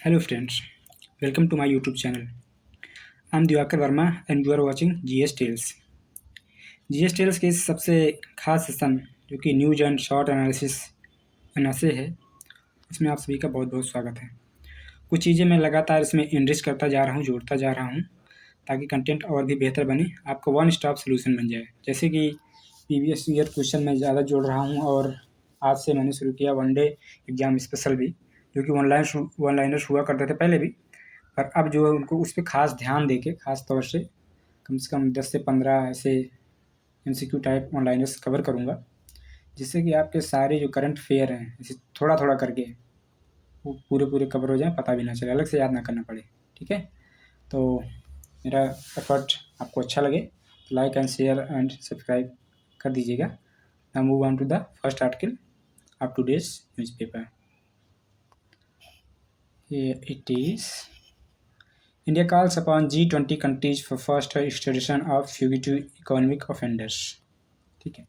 Hello friends, welcome to my YouTube channel. I'm Diwakar Verma and you are watching GS Tales. GS Tales के इस सबसे खास session जो कि news and short analysis एनासे है, इसमें आप सभी का बहुत बहुत स्वागत है। कुछ चीज़ें मैं लगातार इसमें इनरिच करता जा रहा हूँ, जोड़ता जा रहा हूँ ताकि कंटेंट और भी बेहतर बने, आपको वन स्टॉप सोल्यूशन बन जाए। जैसे कि प्रीवियस ईयर क्वेश्चन मैं ज़्यादा जोड़ रहा हूँ और आज से मैंने शुरू किया वनडे एग्ज़ाम स्पेशल भी, जो कि वन लाइनर्स हुआ करते थे पहले भी, पर अब जो है उनको उस पर खास ध्यान देके खास तौर से कम 10 से 15 ऐसे MCQ टाइप ऑनलाइनर्स कवर करूँगा, जिससे कि आपके सारे जो करंट अफेयर हैं ऐसे थोड़ा थोड़ा करके वो पूरे कवर हो जाए, पता भी ना चले, अलग से याद ना करना पड़े। ठीक है, तो मेरा एफर्ट आपको अच्छा लगे तो like and share and subscribe कर दीजिएगा। Now move on to the first article of today's newspaper. It is India calls upon G20 countries for faster extradition of fugitive economic offenders। ठीक है,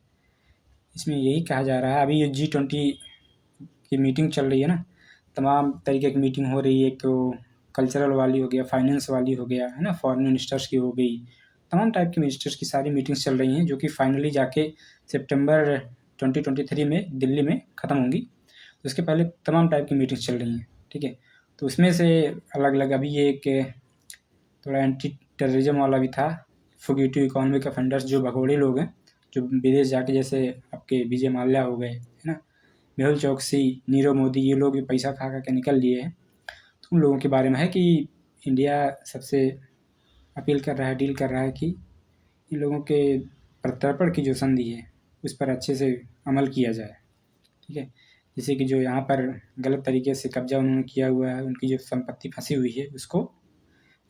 इसमें यही कहा जा रहा है, अभी ये G20 की मीटिंग चल रही है ना, तमाम तरीके की मीटिंग हो रही है। तो कल्चरल वाली हो गया, फाइनेंस वाली हो गया, है ना, फॉरेन मिनिस्टर्स की हो गई, तमाम टाइप के मिनिस्टर्स की सारी मीटिंग्स चल रही हैं, जो कि फाइनली जाके सितंबर 2023 में दिल्ली में ख़त्म होंगी। तो इसके पहले तमाम टाइप की मीटिंग्स चल रही हैं। ठीक है, तो उसमें से अलग अलग अभी ये एक थोड़ा एंटी टेररिज्म वाला भी था, फुगिटिव इकोनॉमिक ऑफेंडर्स, जो भगोड़े लोग हैं जो विदेश जाके, जैसे आपके विजय माल्या हो गए, है ना, मेहुल चौकसी, नीरव मोदी, ये लोग पैसा खा खा के निकल लिए हैं। तो उन लोगों के बारे में है कि इंडिया सबसे अपील कर रहा है, डील कर रहा है कि इन लोगों के प्रत्यर्पण की जो संधि है उस पर अच्छे से अमल किया जाए। ठीक है, जैसे कि जो यहाँ पर गलत तरीके से कब्जा उन्होंने किया हुआ है, उनकी जो संपत्ति फंसी हुई है उसको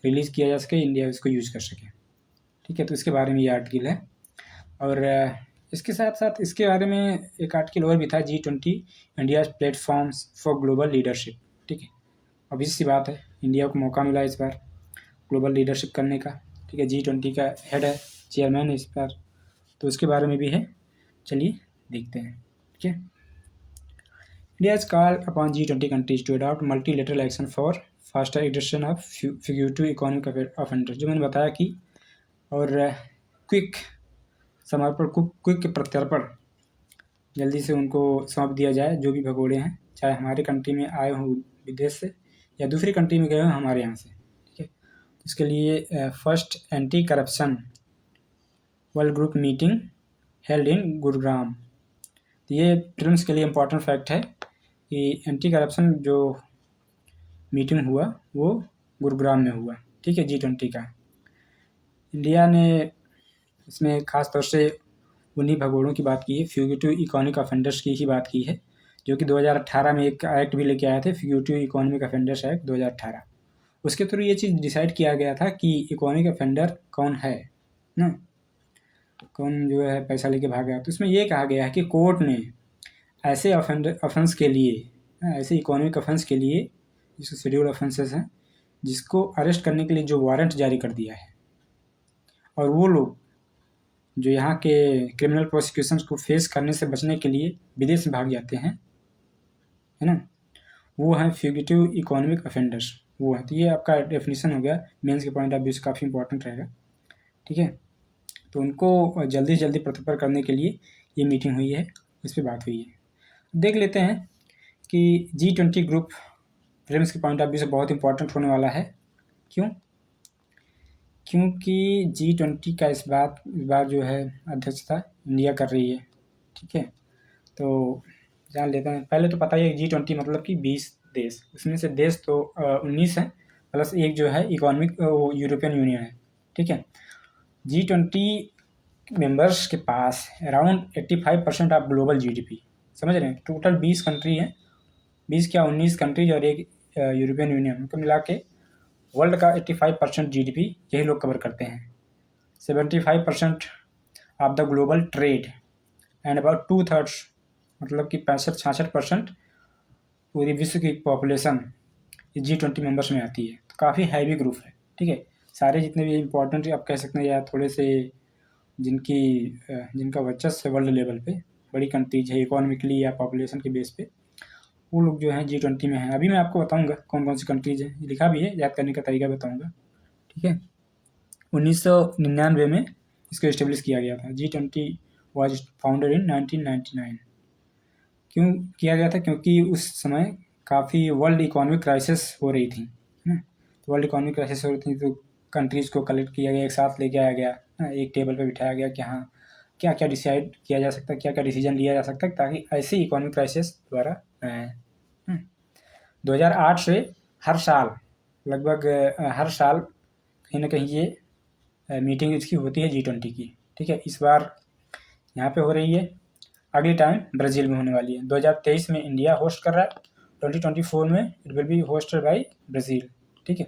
रिलीज़ किया जा सके, इंडिया उसको यूज़ कर सके। ठीक है, तो इसके बारे में ये आर्टिकल है। और इसके साथ साथ इसके बारे में एक आर्टिकल और भी था, G20 India platforms for global leadership. ठीक है, ऑब्वियस सी बात है, इंडिया को मौका मिला इस बार ग्लोबल लीडरशिप करने का। ठीक है, G20 का हेड है, चेयरमैन है इस बार, तो उसके बारे में भी है, चलिए देखते हैं। ठीक है, India has called upon G20 countries to adopt multilateral action for faster extradition of fugitive economic offenders, जो मैंने बताया कि, और क्विक समर्पण, क्विक प्रत्यर्पण जल्दी से उनको सौंप दिया जाए, जो भी भगोड़े हैं, चाहे हमारे कंट्री में आए हों विदेश से या दूसरी कंट्री में गए हों हमारे यहाँ से। ठीक है, इसके लिए first anti corruption world group meeting held in Gurugram. तो ये प्रीलिम्स के लिए इम्पोर्टेंट फैक्ट है कि एंटी करप्शन जो मीटिंग हुआ वो गुरुग्राम में हुआ। ठीक है, G20 का इंडिया ने इसमें ख़ास तौर से उन्हीं भगोड़ों की बात की है, फ्यूगिटिव इकोनॉमिक ऑफेंडर्स की ही बात की है, जो कि 2018 में एक एक्ट भी लेके आए थे, फ्यूगिटिव इकोनॉमिक ऑफेंडर्स एक्ट 2018। उसके थ्रू ये चीज़ डिसाइड किया गया था कि इकोनॉमिक ऑफेंडर कौन है ना, कौन जो है पैसा लेके भाग गया। तो इसमें ये कहा गया है कि कोर्ट ने ऐसे ऑफेंस के लिए, ऐसे इकोनॉमिक ऑफेंस के लिए, जिसको शेड्यूल ऑफेंसेस हैं, जिसको अरेस्ट करने के लिए जो वारंट जारी कर दिया है, और वो लोग जो यहाँ के क्रिमिनल प्रोसिक्यूशंस को फेस करने से बचने के लिए विदेश में भाग जाते हैं, है ना, वो हैं फ्यूगिटिव इकोनॉमिक ऑफेंडर्स, वो है। तो ये आपका डेफिनेशन हो गया, मेंस के पॉइंट ऑफ व्यू से काफ़ी इंपॉर्टेंट रहेगा। ठीक है, तो उनको जल्दी से जल्दी प्रत्यर्पण करने के लिए ये मीटिंग हुई है, इस पर बात हुई है। देख लेते हैं कि G20 ग्रुप प्रीलिम्स के पॉइंट ऑफ व्यू से बहुत इंपॉर्टेंट होने वाला है। क्यों? क्योंकि G20 का इस बार जो है अध्यक्षता इंडिया कर रही है। ठीक है, तो जान लेते हैं। पहले तो पता ही है G20 मतलब कि 20 देश, उसमें से देश तो 19 है, प्लस एक जो है इकोनॉमिक यूरोपियन यूनियन है। ठीक है, G20 मेंबर्स के पास अराउंड 85% ऑफ ग्लोबल GDP, समझ रहे हैं, टोटल 20 कंट्री हैं, 20 क्या 19 कंट्रीज और एक यूरोपियन यूनियन, उनको मिला के वर्ल्ड का 85% GDP यही लोग कवर करते हैं। 75% of the global trade and about 2/3, मतलब कि 65-66% पूरी विश्व की पॉपुलेशन G20 मेंबर्स में आती है। तो काफ़ी हैवी ग्रुप है। ठीक है, सारे जितने भी इम्पोर्टेंट आप कह सकते हैं या थोड़े से जिनका वर्चस्व है वर्ल्ड लेवल पे, बड़ी कंट्रीज है इकोनॉमिकली या पॉपुलेशन के बेस पे, वो लोग जो हैं G20 में हैं। अभी मैं आपको बताऊंगा कौन कौन सी कंट्रीज हैं, लिखा भी है, याद करने का तरीका बताऊंगा, ठीक है। 1999 में इसको इस्टेब्लिश किया गया था। G20 was founded in 1999। क्यों किया गया था? क्योंकि उस समय काफ़ी वर्ल्ड इकोनॉमिक क्राइसिस हो रही थी, है ना। तो वर्ल्ड इकोनॉमिक क्राइसिस हो रही थी तो कंट्रीज़ को कलेक्ट किया गया, एक साथ लेके आया गया, एक टेबल पे बिठाया गया कि हाँ क्या क्या डिसाइड किया जा सकता है, क्या क्या डिसीजन लिया जा सकता है ताकि ऐसे इकोनॉमिक क्राइसिस दोबारा न आए। 2008 से हर साल लगभग हर साल कहीं ना कहीं ये मीटिंग इसकी होती है G20 की, ठीक है। इस बार यहाँ पे हो रही है, अगली टाइम ब्राज़ील में होने वाली है। 2023 में इंडिया होस्ट कर रहा है, 2024 में it will be hosted by Brazil, ठीक है।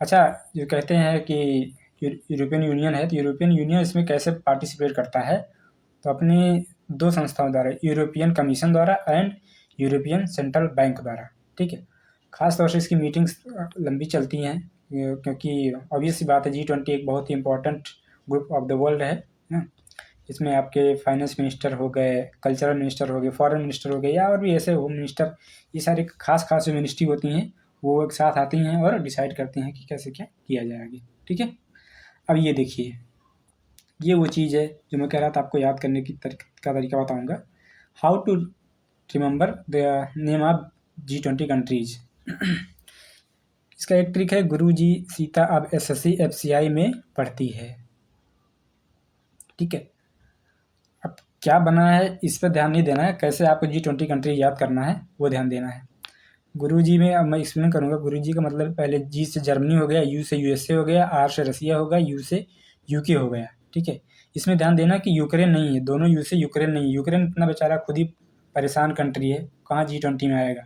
अच्छा, जो कहते हैं कि यूरोपियन यूनियन है, तो यूरोपियन यूनियन इसमें कैसे पार्टिसिपेट करता है? तो अपनी दो संस्थाओं द्वारा, यूरोपियन कमीशन द्वारा एंड यूरोपियन सेंट्रल बैंक द्वारा, ठीक है। खास तौर से इसकी मीटिंग्स लंबी चलती हैं क्योंकि ऑब्वियस सी बात है G20 एक बहुत ही important group of the world है ना। इसमें आपके फाइनेंस मिनिस्टर हो गए, कल्चरल मिनिस्टर हो गए, फॉरेन मिनिस्टर हो गए, या और भी ऐसे होम मिनिस्टर, ये सारी खास खास जो मिनिस्ट्री होती हैं वो एक साथ आती हैं और डिसाइड करती हैं कि कैसे क्या किया जाएगा, ठीक है। अब ये देखिए, ये वो चीज़ है जो मैं कह रहा था आपको याद करने की का तरीका बताऊंगा। How to remember the name of G20 countries. इसका एक ट्रिक है, गुरुजी सीता अब SSC FCI में पढ़ती है, ठीक है। अब क्या बना है इस पर ध्यान नहीं देना है, कैसे आपको G20 कंट्री याद करना है वो ध्यान देना है। गुरुजी में अब मैं एक्सप्लेन करूंगा। गुरुजी का मतलब पहले G से जर्मनी हो गया, U से USA हो गया, R से रसिया होगा, U से UK हो गया, ठीक है। इसमें ध्यान देना कि यूक्रेन नहीं है, दोनों U से यूक्रेन नहीं है। यूक्रेन इतना बेचारा खुद ही परेशान कंट्री है, कहाँ G20 में आएगा।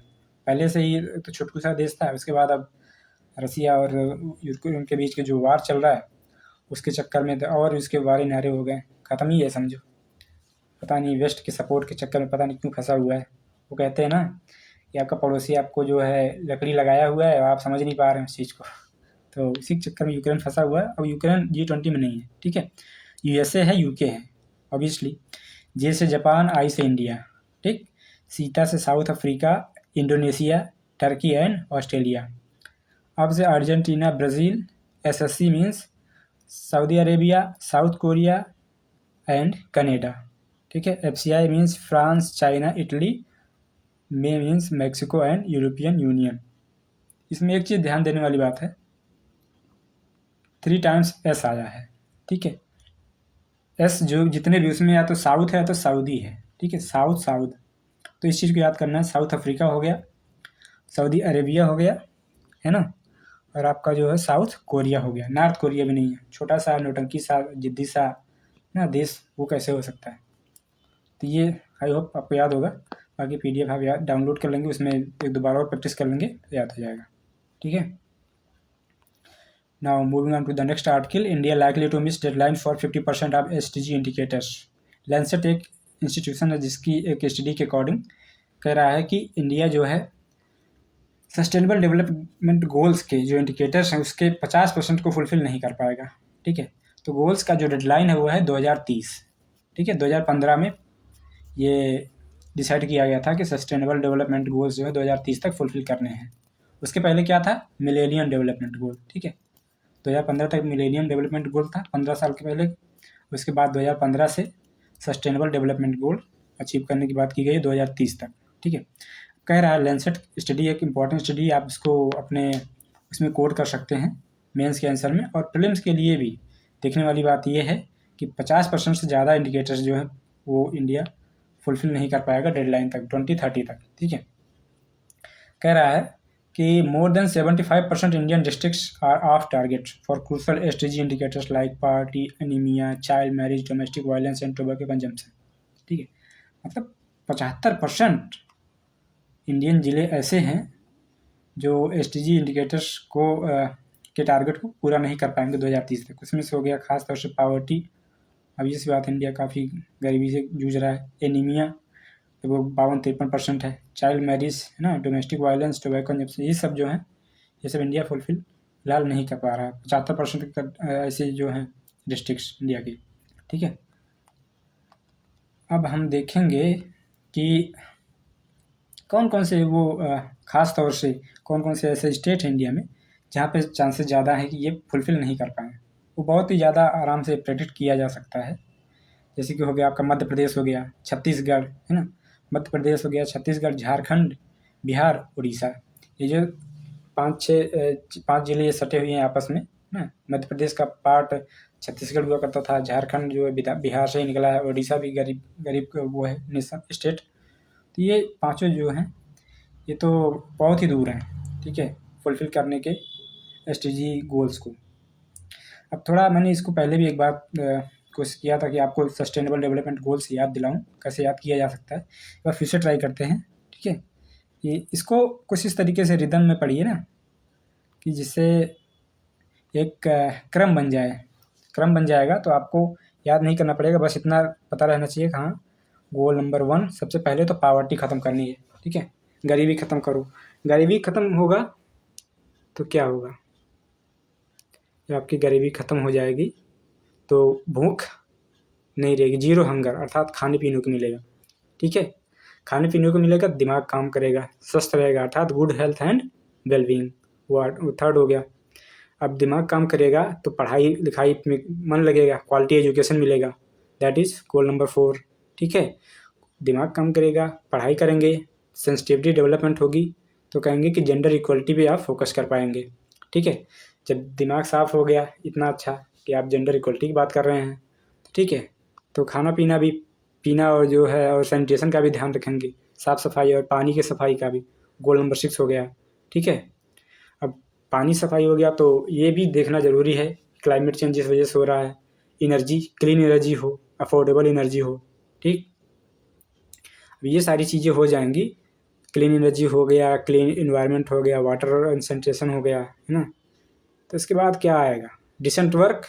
पहले से ही तो छोटू सा देश था, उसके बाद अब रसिया और यूक्रेन के बीच के जो वार चल रहा है उसके चक्कर में और उसके वारे नारे हो गए, ख़त्म ही है समझो। पता नहीं वेस्ट के सपोर्ट के चक्कर में पता नहीं क्यों फंसा हुआ है। वो कहते हैं ना कि आपका पड़ोसी आपको जो है लकड़ी लगाया हुआ है और आप समझ नहीं पा रहे हैं उस चीज़ को, तो इसी के चक्कर में यूक्रेन फंसा हुआ है। अब यूक्रेन G20 में नहीं है, ठीक है। USA है, UK है ऑब्वियसली, J से जापान, I से इंडिया, ठीक। सीता से South Africa, Indonesia, Turkey and Australia. अब से Argentina, Brazil. SSC means Saudi Arabia, South Korea and Canada, ठीक है। FCI means France, China, Italy. M means Mexico and European Union. इसमें एक चीज़ ध्यान देने वाली बात है, 3 टाइम्स S आया है, ठीक है। S जो जितने भी उसमें या तो साउथ है या तो सऊदी है, ठीक है, साउथ साउथ। तो इस चीज़ को याद करना है। साउथ अफ्रीका हो गया, सऊदी अरेबिया हो गया, है ना, और आपका जो है साउथ कोरिया हो गया। नॉर्थ कोरिया भी नहीं है, छोटा सा नौटंकी सा जिद्दी सा ना देश, वो कैसे हो सकता है। तो ये आई होप आपको याद होगा। बाकी PDF आप याद डाउनलोड कर लेंगे, उसमें एक दो बार और प्रैक्टिस कर लेंगे तो याद हो जाएगा, ठीक है। Now moving on to the next article, India likely to miss deadline for 50% of SDG indicators. Lancet एक इंस्टीट्यूशन है जिसकी एक स्टडी के अकॉर्डिंग कह रहा है कि इंडिया जो है सस्टेनेबल डेवलपमेंट गोल्स के जो इंडिकेटर्स हैं उसके 50% को फुलफिल नहीं कर पाएगा, ठीक है। तो गोल्स का जो डेडलाइन है वो है 2030, ठीक है। 2015 में ये डिसाइड किया गया था कि सस्टेनेबल डेवलपमेंट गोल्स जो है 2030 तक फुलफिल करने हैं। उसके पहले क्या था? मिलेनियम डेवलपमेंट गोल, ठीक है। 2015 तक मिलेनियम डेवलपमेंट गोल था, 15 साल के पहले। उसके बाद 2015 से सस्टेनेबल डेवलपमेंट गोल अचीव करने की बात की गई 2030 तक, ठीक है। कह रहा है लैंसेट स्टडी एक इम्पॉर्टेंट स्टडी, आप इसको अपने उसमें कोड कर सकते हैं मेंस के आंसर में, और प्रीलिम्स के लिए भी देखने वाली बात यह है कि 50% से ज़्यादा इंडिकेटर्स जो है वो इंडिया फुलफिल नहीं कर पाएगा डेडलाइन तक, 2030 तक, ठीक है। कह रहा है कि more than 75% Indian districts are off target for crucial SDG indicators like poverty, anaemia, child marriage, domestic violence and tobacco consumption, ठीक है। मतलब 75% इंडियन ज़िले ऐसे हैं जो SDG इंडिकेटर्स को के टारगेट को पूरा नहीं कर पाएंगे 2030 तक। उसमें से हो गया खास तौर से पावर्टी, अब ये सी बात इंडिया काफ़ी गरीबी से जूझ रहा है। एनीमिया वो 52-53% है। चाइल्ड मैरिज है ना, डोमेस्टिक वायलेंस, टोबैको कंजम्पशन, ये सब जो है ये सब इंडिया फुलफिल फिलहाल नहीं कर पा रहा है। 75% ऐसे जो हैं डिस्ट्रिक्ट्स इंडिया की, ठीक है। अब हम देखेंगे कि कौन कौन से वो ख़ास तौर से कौन कौन से ऐसे स्टेट हैं इंडिया में जहाँ पे चांसेस ज़्यादा हैं कि ये फुलफ़िल नहीं कर पाएँ। वो बहुत ही ज़्यादा आराम से प्रेडिक्ट किया जा सकता है। जैसे कि हो गया आपका मध्य प्रदेश हो गया, छत्तीसगढ़, है ना? मध्य प्रदेश हो गया, छत्तीसगढ़, झारखंड, बिहार, उड़ीसा। ये जो 5 ज़िले ये सटे हुए हैं आपस में, ना? मध्य प्रदेश का पार्ट छत्तीसगढ़ हुआ करता था, झारखंड जो है बिहार से ही निकला है, उड़ीसा भी गरीब वो है नेशन स्टेट। तो ये पाँचों जो हैं ये तो बहुत ही दूर हैं, ठीक है, फुलफ़िल करने के एसडीजी गोल्स को। अब थोड़ा मैंने इसको पहले भी एक बार कोशिश किया था कि आपको सस्टेनेबल डेवलपमेंट गोल्स याद दिलाऊं, कैसे याद किया जा सकता है। एक बार फिर से ट्राई करते हैं, ठीक है। ये इसको कुछ इस तरीके से रिदम में पढ़िए ना कि जिससे एक क्रम बन जाए। क्रम बन जाएगा तो आपको याद नहीं करना पड़ेगा, बस इतना पता रहना चाहिए कि हाँ, गोल नंबर 1 सबसे पहले तो पॉवर्टी ख़त्म करनी है, ठीक है। गरीबी ख़त्म करो। गरीबी ख़त्म होगा तो क्या होगा? जब आपकी गरीबी ख़त्म हो जाएगी तो भूख नहीं रहेगी, ज़ीरो हंगर, अर्थात खाने पीने को मिलेगा, ठीक है। खाने पीने को मिलेगा, दिमाग काम करेगा, स्वस्थ रहेगा, अर्थात गुड हेल्थ एंड वेलबींग, वो थर्ड हो गया। अब दिमाग काम करेगा तो पढ़ाई लिखाई में मन लगेगा, क्वालिटी एजुकेशन मिलेगा, दैट इज़ गोल नंबर 4, ठीक है। दिमाग काम करेगा, पढ़ाई करेंगे, सेंसिटिविटी डेवलपमेंट होगी तो कहेंगे कि जेंडर इक्वलिटी पे आप फोकस कर पाएंगे, ठीक है। जब दिमाग साफ़ हो गया इतना अच्छा कि आप जेंडर इक्वलिटी की बात कर रहे हैं, ठीक है, तो खाना पीना भी पीना और जो है और सैनिटेशन का भी ध्यान रखेंगे, साफ़ सफाई और पानी की सफाई का भी, गोल नंबर 6 हो गया, ठीक है। अब पानी सफाई हो गया तो ये भी देखना ज़रूरी है, क्लाइमेट चेंज जिस वजह से हो रहा है, एनर्जी क्लीन एनर्जी हो, अफोर्डेबल एनर्जी हो, ठीक। अब ये सारी चीज़ें हो जाएंगी, क्लीन एनर्जी हो गया, क्लीन इन्वायरमेंट हो गया, वाटर एंड सैनिटेशन हो गया, है ना। तो इसके बाद क्या आएगा? Decent work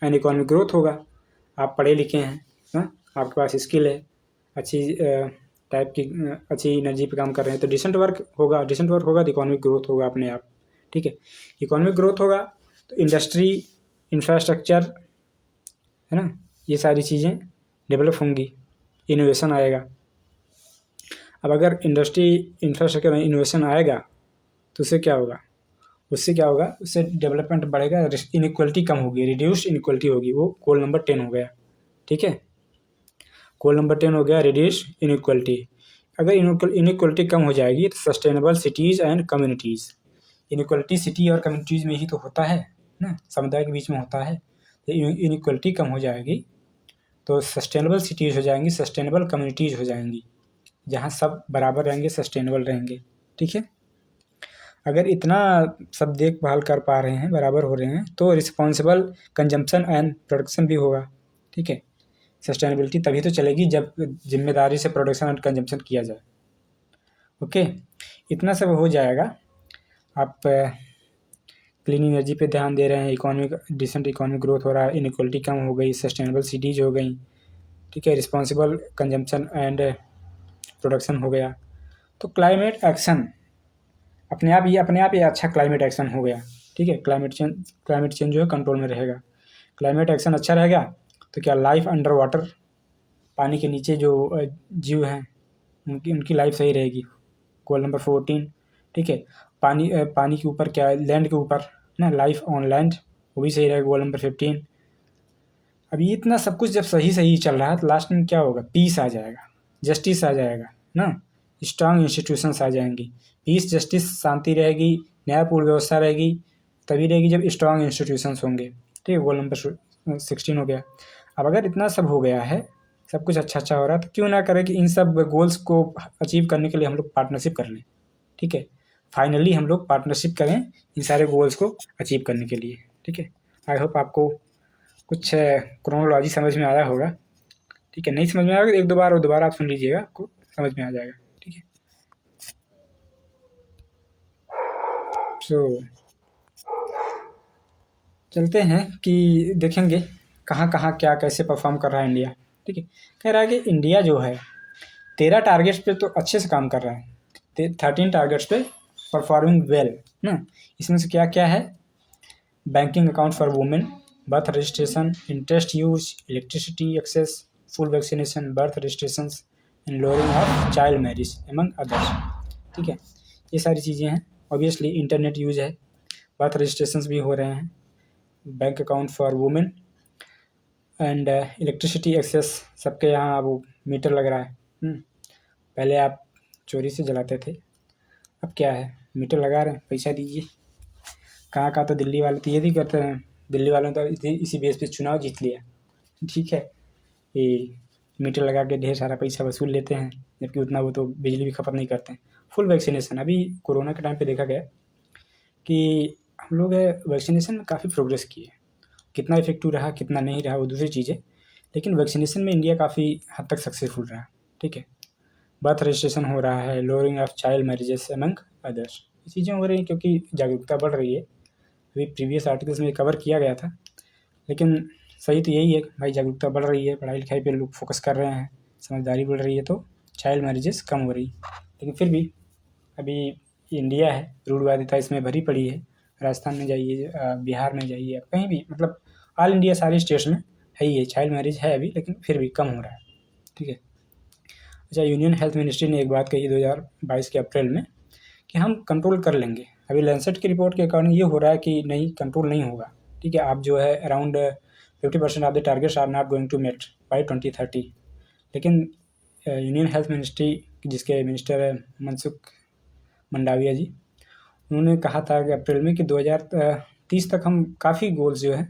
and economic growth होगा। आप पढ़े लिखे हैं ना, आपके पास स्किल है, अच्छी टाइप की अच्छी एनर्जी पे काम कर रहे हैं तो डिसेंट वर्क होगा। डिसेंट वर्क होगा तो इकोनॉमिक ग्रोथ होगा अपने आप, ठीक है। इकोनॉमिक ग्रोथ होगा तो इंडस्ट्री, इंफ्रास्ट्रक्चर, है ना, ये सारी चीज़ें डेवलप होंगी, इनोवेशन आएगा। अब अगर इंडस्ट्री इंफ्रास्ट्रक्चर में इनोवेशन आएगा तो उससे क्या होगा? उससे डेवलपमेंट बढ़ेगा, इनइक्वलिटी कम होगी, रिड्यूस्ड इनइक्वलिटी होगी। वो गोल नंबर 10 हो गया, ठीक है। गोल नंबर 10 हो गया रिड्यूस्ड इनइक्वलिटी। अगर इनइक्वलिटी कम हो जाएगी तो sustainable cities and communities. Inequality city और कम्युनिटीज़ में ही तो होता है ना, समुदाय के बीच में होता है। तो इनइक्वलिटी कम हो जाएगी तो सस्टेनेबल सिटीज़ हो जाएंगी, सस्टेनेबल कम्युनिटीज़ हो जाएंगी, जहाँ सब बराबर रहेंगे, सस्टेनेबल रहेंगे, ठीक है। अगर इतना सब देखभाल कर पा रहे हैं, बराबर हो रहे हैं, तो रिस्पॉन्सिबल कंजम्पशन एंड प्रोडक्शन भी होगा, ठीक है। सस्टेनेबिलिटी तभी तो चलेगी जब जिम्मेदारी से प्रोडक्शन एंड कंजम्पशन किया जाए, ओके। इतना सब हो जाएगा। आप क्लीन एनर्जी पे ध्यान दे रहे हैं, इकोनॉमिक डिसेंट इकोनॉमिक ग्रोथ हो रहा है, इनइक्वलिटी कम हो गई, सस्टेनेबल सिटीज़ हो गई, ठीक है, रिस्पॉन्सिबल कंजम्पशन एंड प्रोडक्शन हो गया। तो क्लाइमेट एक्शन अपने आप ये अच्छा क्लाइमेट एक्शन हो गया, ठीक है। क्लाइमेट चेंज जो है कंट्रोल में रहेगा। क्लाइमेट एक्शन अच्छा रहेगा तो क्या लाइफ अंडर वाटर, पानी के नीचे जो जीव हैं उनकी लाइफ सही रहेगी, गोल नंबर 14, ठीक है। पानी के ऊपर क्या है, लैंड के ऊपर ना, लाइफ ऑन लैंड, वो भी सही रहेगा, गोल नंबर 15। अब ये इतना सब कुछ जब सही चल रहा है तो लास्ट में क्या होगा? पीस आ जाएगा, जस्टिस आ जाएगा ना, स्ट्रांग इंस्टीट्यूशंस आ जाएंगी। पीस, जस्टिस, शांति रहेगी, न्यायपूर्ण व्यवस्था रहेगी, तभी रहेगी जब स्ट्रांग इंस्टीट्यूशंस होंगे, ठीक है। गोल नंबर 16 हो गया। अब अगर इतना सब हो गया है, सब कुछ अच्छा हो रहा है, तो क्यों ना करें कि इन सब गोल्स को अचीव करने के लिए हम लोग पार्टनरशिप कर लें, ठीक है। फाइनली हम लोग पार्टनरशिप करें इन सारे गोल्स को अचीव करने के लिए, ठीक है। आई होप आपको कुछ क्रोनोलॉजी समझ में आया होगा, ठीक है। नहीं समझ में आएगा तो एक दो बार और दोबारा आप सुन लीजिएगा, आपको समझ में आ जाएगा, ठीक है। सो चलते हैं कि देखेंगे कहाँ क्या कैसे परफॉर्म कर रहा है इंडिया, ठीक है। कह रहा है कि इंडिया जो है 13 टारगेट्स पे तो अच्छे से काम कर रहा है, 13 टारगेट्स पे परफॉर्मिंग वेल ना। इसमें से क्या क्या है? Banking account for women, birth registration, internet use, electricity access, full vaccination, birth registration and lowering of child marriage among others. ठीक है। ये सारी चीज़ें हैं। ऑब्वियसली इंटरनेट यूज है, बर्थ रजिस्ट्रेशंस भी हो रहे हैं, bank account for women and electricity access सबके यहाँ वो मीटर लग रहा है। पहले आप चोरी से जलाते थे, अब क्या है, मीटर लगा रहे हैं, पैसा दीजिए। कहाँ तो दिल्ली वाले तो ये भी करते हैं, दिल्ली वालों ने तो इसी बेस पे चुनाव जीत लिया, ठीक है। ये मीटर लगा के ढेर सारा पैसा वसूल लेते हैं, जबकि उतना वो तो बिजली भी खपत नहीं करते हैं। फुल वैक्सीनेशन, अभी कोरोना के टाइम पे देखा गया कि हम लोग वैक्सीनेशन में काफ़ी प्रोग्रेस किए। कितना इफेक्टिव रहा कितना नहीं रहा वो दूसरी चीज़ है, लेकिन वैक्सीनेशन में इंडिया काफ़ी हद तक सक्सेसफुल रहा, ठीक है। बर्थ रजिस्ट्रेशन हो रहा है, lowering of child marriages among others, ये चीज़ें हो रही हैं क्योंकि जागरूकता बढ़ रही है। अभी प्रीवियस आर्टिकल्स में कवर किया गया था, लेकिन सही तो यही है भाई, जागरूकता बढ़ रही है, पढ़ाई लिखाई पे लोग फोकस कर रहे हैं, समझदारी बढ़ रही है, तो चाइल्ड मैरिजेस कम हो रही। लेकिन फिर भी अभी इंडिया है, रूढ़वादिता इसमें भरी पड़ी है। राजस्थान में जाइए, बिहार में जाइए, कहीं भी, मतलब ऑल इंडिया सारे स्टेट्स में है ही है, चाइल्ड मैरिज है अभी, लेकिन फिर भी कम हो रहा है, ठीक है। अच्छा, यूनियन हेल्थ मिनिस्ट्री ने एक बात कही 2022 के अप्रैल में कि हम कंट्रोल कर लेंगे। अभी लैंसेट की रिपोर्ट के अकॉर्डिंग ये हो रहा है कि नहीं, कंट्रोल नहीं होगा, ठीक है। आप जो है around 50% of the targets are not going to met by 2030। लेकिन यूनियन हेल्थ मिनिस्ट्री जिसके मिनिस्टर है मनसुख मंडाविया जी, उन्होंने कहा था कि अप्रैल में कि 2030 तक हम काफ़ी गोल्स जो है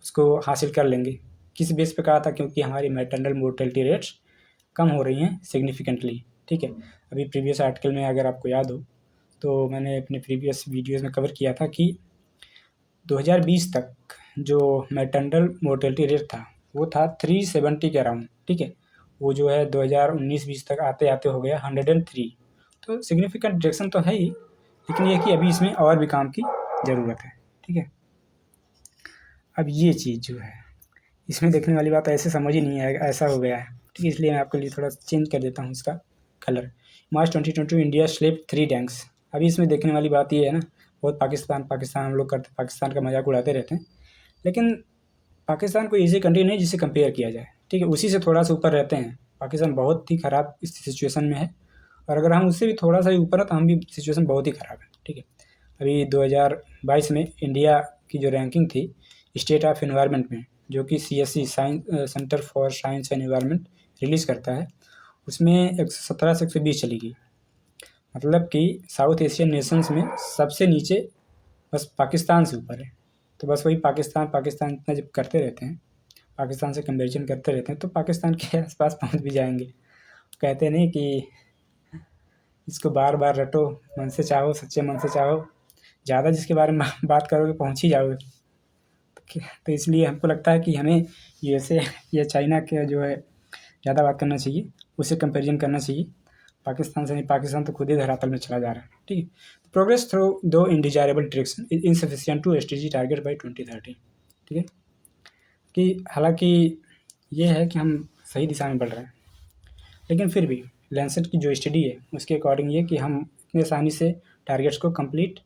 उसको हासिल कर लेंगे। किस बेस पे कहा था, क्योंकि हमारी मैटरनल मोर्टेलिटी रेट्स कम हो रही हैं सिग्निफिकेंटली, ठीक है। अभी प्रीवियस आर्टिकल में अगर आपको याद हो तो मैंने अपने प्रीवियस वीडियोज़ में कवर किया था कि 2020 तक जो मैटरनल मोर्टेलिटी रेट था वो था 370 के अराउंड, ठीक है। वो जो है 2019-20 तक आते आते हो गया 103। तो सिग्निफिकेंट डिडक्शन तो है ही, लेकिन ये कि अभी इसमें और भी काम की ज़रूरत है, ठीक है। अब ये चीज़ जो है इसमें देखने वाली बात ऐसे समझ ही नहीं आएगा, ऐसा हो गया है, ठीक है। इसलिए मैं आपके लिए थोड़ा चेंज कर देता हूँ इसका कलर। मार्च 2022 इंडिया स्लेप 3 टैंक्स। अभी इसमें देखने वाली बात ये है ना, बहुत पाकिस्तान पाकिस्तान हम लोग करते, पाकिस्तान का मजाक उड़ाते रहते हैं, लेकिन पाकिस्तान कोई ऐसी कंट्री नहीं जिससे कंपेयर किया जाए, ठीक है। उसी से थोड़ा सा ऊपर रहते हैं। पाकिस्तान बहुत ही ख़राब इस सिचुएशन में है, और अगर हम उससे भी थोड़ा सा ही ऊपर है तो हम भी सिचुएशन बहुत ही ख़राब है, ठीक है। अभी 2022 में इंडिया की जो रैंकिंग थी स्टेट ऑफ एनवायरनमेंट में, जो कि CSE science centre for science and environment release करता है, उसमें 117 से 120 चली गई। मतलब कि साउथ एशियन नेशंस में सबसे नीचे बस पाकिस्तान से ऊपर है। तो बस वही पाकिस्तान पाकिस्तान इतना जब करते रहते हैं, पाकिस्तान से कंपेरिजन करते रहते हैं, तो पाकिस्तान के आसपास पहुंच भी जाएंगे। कहते नहीं कि इसको बार बार रटो, मन से चाहो, सच्चे मन से चाहो, ज़्यादा जिसके बारे में बात करोगे पहुंच ही जाओगे। तो इसलिए हमको लगता है कि हमें USA या चाइना के जो है ज़्यादा बात करना चाहिए, उससे कंपेरिजन करना चाहिए। पाकिस्तान से नहीं, पाकिस्तान तो खुद ही धरातल में चला जा रहा है, ठीक है। प्रोग्रेस थ्रू दो undesirable direction is insufficient to SDG target by 2030, ठीक है। कि हालांकि ये है कि हम सही दिशा में बढ़ रहे हैं, लेकिन फिर भी लैंसेट की जो स्टडी है उसके अकॉर्डिंग ये कि हम इतनी आसानी से टारगेट्स को कंप्लीट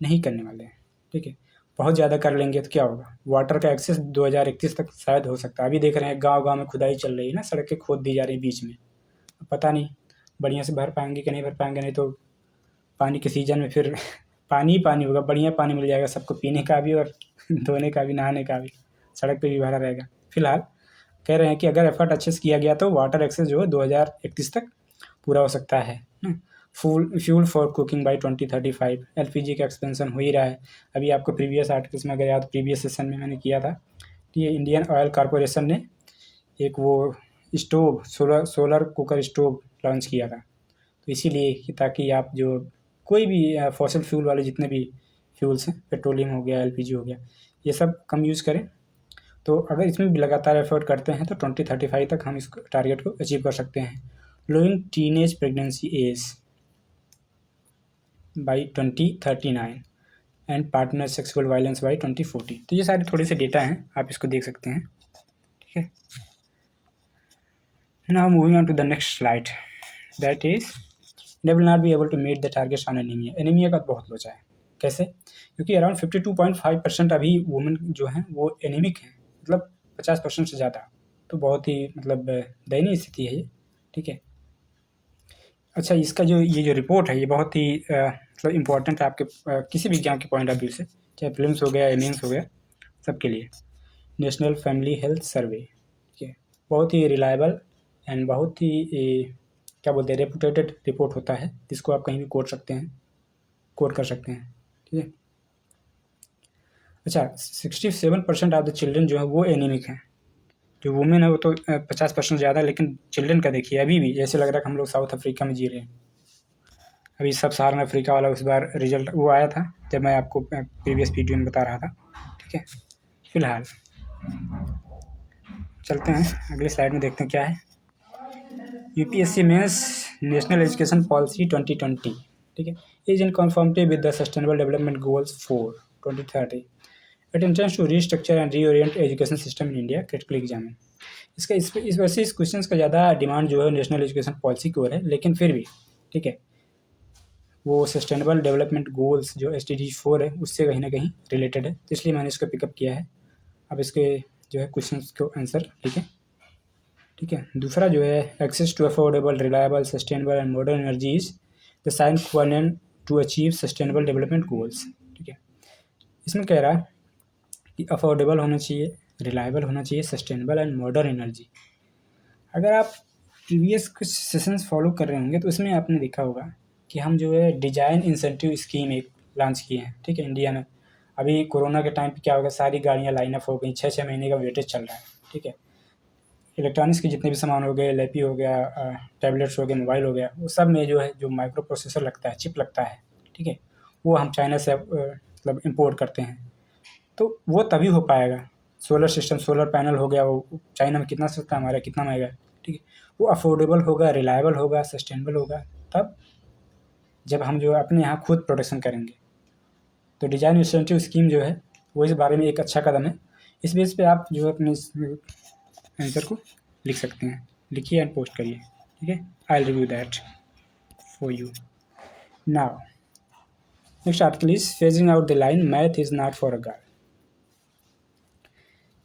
नहीं करने वाले हैं, ठीक है। बहुत ज़्यादा कर लेंगे तो क्या होगा, वाटर का एक्सेस 2031 तक शायद हो सकता है। अभी देख रहे हैं गांव-गांव में खुदाई चल रही है ना, सड़कें खोद दी जा रही है बीच में। पता नहीं बढ़िया से भर पाएंगे कि नहीं भर पाएंगे, नहीं तो पानी के सीजन में फिर पानी ही पानी होगा, बढ़िया पानी मिल जाएगा सबको, पीने का भी और धोने का भी, नहाने का भी, सड़क पे भी भरा रहेगा। फिलहाल कह रहे हैं कि अगर एफर्ट अच्छे से किया गया तो वाटर एक्सेस जो है 2031 तक पूरा हो सकता है ना। Fuel for cooking by 2035, LPG का एक्सपेंशन हो ही रहा है। अभी आपको प्रीवियस आर्टिकल्स में अगर याद, प्रीवियस सेशन में मैंने किया था कि ये इंडियन ऑयल कॉरपोरेशन ने एक वो stove, solar cooker stove launch किया था। तो इसीलिए कि ताकि आप जो कोई भी फॉसिल फ्यूल वाले जितने भी फ्यूल्स हैं, पेट्रोलियम हो गया, LPG हो गया, ये सब कम यूज़ करें। तो अगर इसमें भी लगातार एफर्ट करते हैं तो 2035 तक हम इस टारगेट को अचीव कर सकते हैं। Lowering teenage pregnancy age by 2039 and partner sexual violence by 2040। तो ये सारे थोड़े से डेटा हैं, आप इसको देख सकते हैं, ठीक है। Now moving on to the next slide, that is they will not be able to meet the targets on anaemia. Anaemia का बहुत लोचा है, कैसे? क्योंकि अराउंड 52.5% अभी वुमेन जो हैं वो एनीमिक हैं, मतलब 50% से ज़्यादा। तो बहुत ही मतलब दयनीय स्थिति है ये, ठीक है। अच्छा, इसका ये जो रिपोर्ट है ये बहुत ही मतलब इम्पोर्टेंट है आपके किसी भी एग्जाम के पॉइंट ऑफ व्यू से, चाहे प्रीलिम्स हो गया या मेंस हो गया, सबके लिए। नेशनल फैमिली हेल्थ सर्वे, ठीक है, बहुत ही रिलायबल एंड बहुत ही क्या बोलते हैं, रेपुटेटेड रिपोर्ट होता है, जिसको आप कहीं भी कोट कर सकते हैं, ठीक है। अच्छा, 67% ऑफ द चिल्ड्रन जो है वो एनीमिक हैं। जो वुमेन है वो तो 50% ज़्यादा है, लेकिन चिल्ड्रन का देखिए अभी भी ऐसे लग रहा है कि हम लोग साउथ अफ्रीका में जी रहे हैं। अभी सब सहारन अफ्रीका वाला उस बार रिजल्ट वो आया था, जब मैं आपको प्रीवियस वीडियो में बता रहा था, ठीक है। फिलहाल चलते हैं अगले स्लाइड में, देखते हैं क्या है। UPSC mains national education policy 2020, ठीक है, is in conformity with the sustainable development goals for 2030। It intends to restructure and reorient education system in India critically examine. इसका इस वजह से इस क्वेश्चन का ज़्यादा डिमांड जो है नेशनल एजुकेशन पॉलिसी की ओर है, लेकिन फिर भी ठीक है, वो सस्टेनेबल डेवलपमेंट गोल्स जो SDG 4 है उससे कहीं ना कहीं रिलेटेड है, तो इसलिए मैंने इसको पिकअप किया है। अब इसके जो है क्वेश्चन को आंसर ठीक है। दूसरा जो है, access to affordable, reliable, sustainable and modern energy is the sine qua non to achieve sustainable development goals, ठीक है। इसमें कह रहा है कि अफोर्डेबल होना चाहिए, रिलायबल होना चाहिए, सस्टेनेबल एंड मॉडर्न एनर्जी। अगर आप प्रीवियस कुछ सेशंस फॉलो कर रहे होंगे तो उसमें आपने देखा होगा कि हम जो है डिजाइन इंसेंटिव स्कीम एक लॉन्च किए हैं, ठीक है, इंडिया में। अभी कोरोना के टाइम पे क्या होगा, सारी गाड़ियाँ लाइन अप हो गई, 6-6 महीने का वेटेज चल रहा है, ठीक है। इलेक्ट्रॉनिक्स के जितने भी सामान हो गए, लैपी हो गया, टैबलेट्स हो गए, मोबाइल हो गया, वो सब में जो है जो माइक्रो प्रोसेसर लगता है, चिप लगता है, ठीक है, वो हम चाइना से मतलब इम्पोर्ट करते हैं। तो वो तभी हो पाएगा, सोलर सिस्टम, सोलर पैनल हो गया, वो चाइना में कितना सस्ता, हमारा कितना महंगा है, ठीक है। वो अफोर्डेबल होगा, रिलायबल होगा, सस्टेनेबल होगा, तब जब हम जो है अपने यहाँ खुद प्रोडक्शन करेंगे। तो डिजाइन इंसेंटिव स्कीम जो है वो इस बारे में एक अच्छा कदम है। इस बेस पे आप जो है अपने आंसर को लिख सकते हैं, लिखिए एंड पोस्ट करिए, ठीक है। I review that for you now. Next article is phasing out the line math is not for a girl.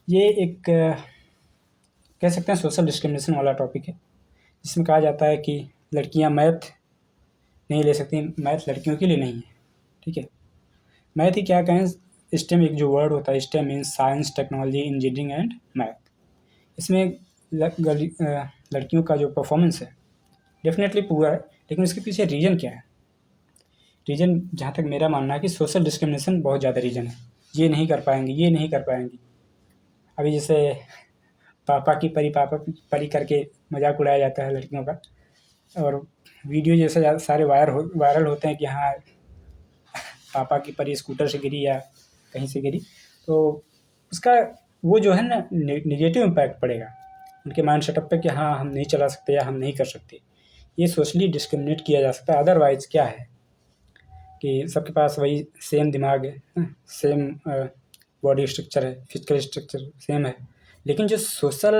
ये एक कह सकते हैं सोशल डिस्क्रिमिनेशन वाला टॉपिक है, जिसमें कहा जाता है कि लड़कियां मैथ नहीं ले सकती, मैथ लड़कियों के लिए नहीं है, ठीक है। मैथ ही क्या कहें, स्टेम एक जो वर्ड होता है, stem means science, technology, engineering and math. इसमें लड़कियों का जो परफॉर्मेंस है डेफिनेटली पूरा है, लेकिन उसके पीछे रीज़न क्या है। रीज़न जहाँ तक मेरा मानना है कि सोशल डिस्क्रिमिनेशन बहुत ज़्यादा रीज़न है। ये नहीं कर पाएंगी, ये नहीं कर पाएंगी। अभी जैसे पापा की परी करके मजाक उड़ाया जाता है लड़कियों का, और वीडियो जैसे सारे वायरल होते हैं कि हाँ पापा की परी स्कूटर से गिरी या कहीं से गिरी, तो उसका वो जो है ना निगेटिव इम्पैक्ट पड़ेगा उनके माइंड सेटअप पे कि हाँ हम नहीं चला सकते या हम नहीं कर सकते। ये सोशली डिस्क्रिमिनेट किया जा सकता है। अदरवाइज क्या है कि सबके पास वही सेम दिमाग है, सेम बॉडी स्ट्रक्चर है, फिजिकल स्ट्रक्चर सेम है, लेकिन जो सोशल